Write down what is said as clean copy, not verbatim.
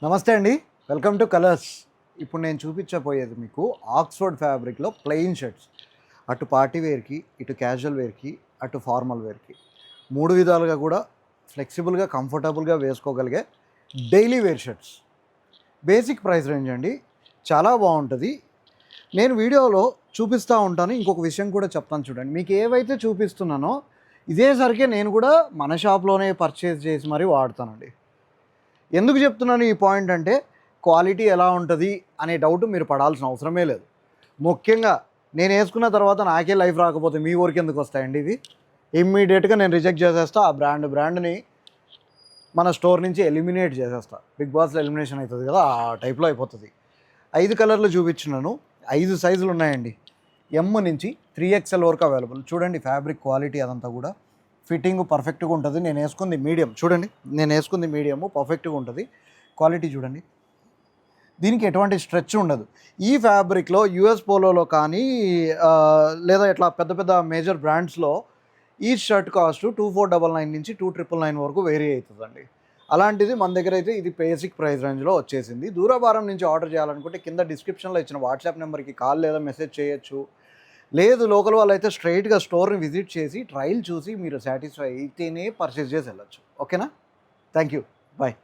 నమస్తే అండి, welcome to colours. ఇప్పుడు నేను చూపించబోయేది మీకు ఆక్స్ఫర్డ్ ఫ్యాబ్రిక్లో ప్లెయిన్ షర్ట్స్. అటు పార్టీ వేర్కి, ఇటు క్యాజువల్ వేర్కి, అటు ఫార్మల్ వేర్కి, మూడు విధాలుగా కూడా ఫ్లెక్సిబుల్గా కంఫర్టబుల్గా వేసుకోగలిగే daily wear shirts. Basic price range అండి, చాలా బాగుంటుంది. నేను వీడియోలో చూపిస్తూ ఉంటాను. ఇంకొక విషయం కూడా చెప్తాను చూడండి. మీకు ఏవైతే చూపిస్తున్నానో ఇదేసరికే నేను కూడా మన షాప్లోనే పర్చేస్ చేసి మరీ వాడతానండి. ఎందుకు చెప్తున్నాను ఈ పాయింట్ అంటే, క్వాలిటీ ఎలా ఉంటుంది అనే డౌట్ మీరు పడాల్సిన అవసరమే లేదు. ముఖ్యంగా నేను వేసుకున్న తర్వాత నాకే లైఫ్ రాకపోతే మీ ఊరికి ఎందుకు వస్తాయండి ఇవి? ఇమ్మీడియట్గా నేను రిజెక్ట్ చేసేస్తా. ఆ బ్రాండ్ని మన స్టోర్ నుంచి ఎలిమినేట్ చేసేస్తా. బిగ్ బాస్లో ఎలిమినేషన్ అవుతుంది కదా, ఆ టైప్లో అయిపోతుంది. 5 కలర్లు చూపించున్నాను, 5 సైజులు ఉన్నాయండి. ఎమ్ నుంచి 3XL వరకు అవైలబుల్. చూడండి ఫ్యాబ్రిక్ క్వాలిటీ అదంతా కూడా ఫిట్టింగ్ పర్ఫెక్ట్గా ఉంటుంది. నేను వేసుకుంది మీడియం, చూడండి నేను వేసుకుంది మీడియము, పర్ఫెక్ట్గా ఉంటుంది. క్వాలిటీ చూడండి, దీనికి ఎటువంటి స్ట్రెచ్ ఉండదు. ఈ ఫ్యాబ్రిక్లో యూఎస్ పోలోలో కానీ లేదా ఇట్లా పెద్ద పెద్ద మేజర్ బ్రాండ్స్లో ఈ షర్ట్ కాస్ట్ 2499 నుంచి 2999 వరకు వేరీ అవుతుందండి. అలాంటిది మన దగ్గర అయితే ఇది బేసిక్ ప్రైస్ రేంజ్లో వచ్చేసింది. దూరభారం నుంచి ఆర్డర్ చేయాలనుకుంటే కింద డిస్క్రిప్షన్లో ఇచ్చిన వాట్సాప్ నెంబర్కి కాల్ లేదా మెసేజ్ చేయొచ్చు. లేదు లోకల్ వాళ్ళు అయితే స్ట్రైట్గా స్టోర్ని విజిట్ చేసి ట్రయల్ చూసి మీరు సాటిస్ఫై అయితేనే పర్చేస్ చేసి వెళ్ళచ్చు. ఓకేనా? Thank you, bye.